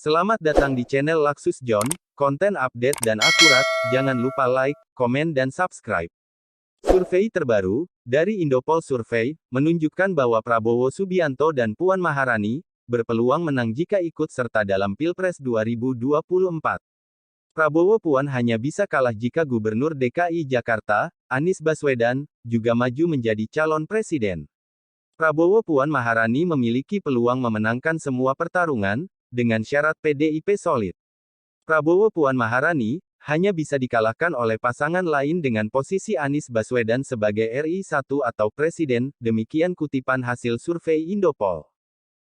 Selamat datang di channel Laksus John, konten update dan akurat, jangan lupa like, komen dan subscribe. Survei terbaru, dari Indopol Survei, menunjukkan bahwa Prabowo Subianto dan Puan Maharani, berpeluang menang jika ikut serta dalam Pilpres 2024. Prabowo Puan hanya bisa kalah jika Gubernur DKI Jakarta, Anies Baswedan, juga maju menjadi calon presiden. Prabowo Puan Maharani memiliki peluang memenangkan semua pertarungan, dengan syarat PDIP solid. Prabowo Puan Maharani, hanya bisa dikalahkan oleh pasangan lain dengan posisi Anies Baswedan sebagai RI 1 atau Presiden, demikian kutipan hasil survei Indopol.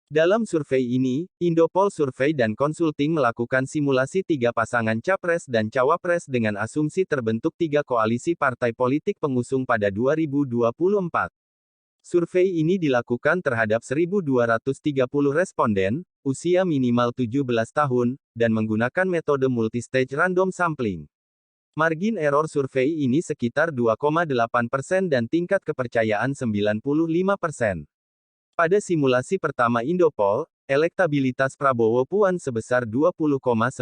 Dalam survei ini, Indopol Survei dan Konsulting melakukan simulasi 3 pasangan Capres dan Cawapres dengan asumsi terbentuk 3 koalisi partai politik pengusung pada 2024. Survei ini dilakukan terhadap 1.230 responden, usia minimal 17 tahun, dan menggunakan metode multistage random sampling. Margin error survei ini sekitar 2,8% dan tingkat kepercayaan 95%. Pada simulasi pertama Indopol, elektabilitas Prabowo Puan sebesar 20,98%,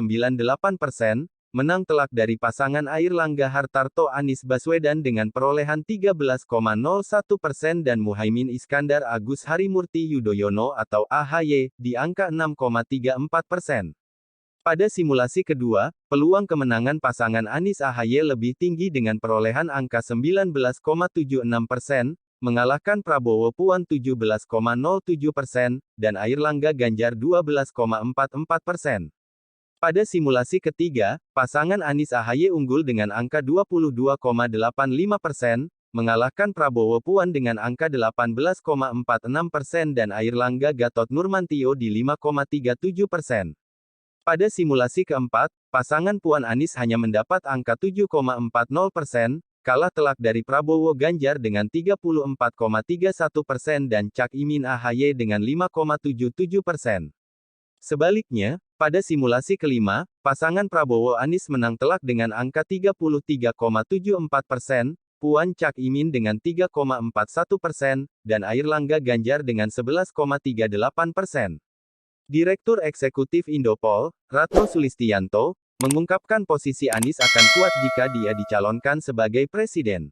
menang telak dari pasangan Airlangga Hartarto Anies Baswedan dengan perolehan 13,01% dan Muhaimin Iskandar Agus Harimurti Yudhoyono atau AHY, di angka 6,34%. Pada simulasi kedua, peluang kemenangan pasangan Anies AHY lebih tinggi dengan perolehan angka 19,76%, mengalahkan Prabowo Puan 17,07%, dan Airlangga Ganjar 12,44%. Pada simulasi ketiga, pasangan Anies AHY unggul dengan angka 22,85%, mengalahkan Prabowo Puan dengan angka 18,46% dan Airlangga Gatot Nurmantio di 5,37%. Pada simulasi keempat, pasangan Puan Anies hanya mendapat angka 7,40%, kalah telak dari Prabowo Ganjar dengan 34,31% dan Cak Imin AHY dengan 5,77%. Sebaliknya, pada simulasi kelima, pasangan Prabowo Anies menang telak dengan angka 33,74%, Puan Cak Imin dengan 3,41%, dan Airlangga Ganjar dengan 11,38%. Direktur Eksekutif Indopol, Ratno Sulistiyanto, mengungkapkan posisi Anies akan kuat jika dia dicalonkan sebagai presiden.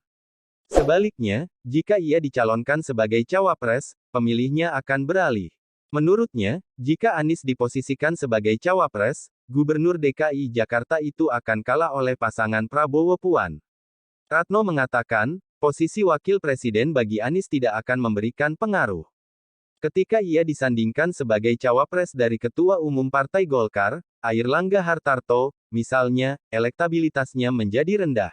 Sebaliknya, jika ia dicalonkan sebagai cawapres, pemilihnya akan beralih. Menurutnya, jika Anies diposisikan sebagai cawapres, Gubernur DKI Jakarta itu akan kalah oleh pasangan Prabowo Puan. Ratno mengatakan, posisi wakil presiden bagi Anies tidak akan memberikan pengaruh. Ketika ia disandingkan sebagai cawapres dari Ketua Umum Partai Golkar, Airlangga Hartarto, misalnya, elektabilitasnya menjadi rendah.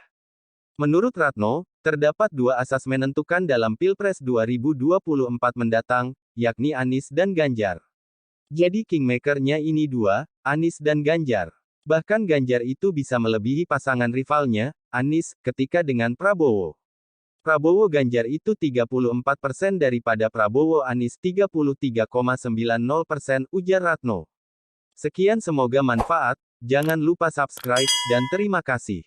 Menurut Ratno, terdapat 2 asas menentukan dalam Pilpres 2024 mendatang, yakni Anies dan Ganjar. Jadi kingmaker-nya ini 2, Anies dan Ganjar. Bahkan Ganjar itu bisa melebihi pasangan rivalnya, Anies, ketika dengan Prabowo. Prabowo Ganjar itu 34% daripada Prabowo Anies 33,90%, ujar Ratno. Sekian, semoga manfaat, jangan lupa subscribe, dan terima kasih.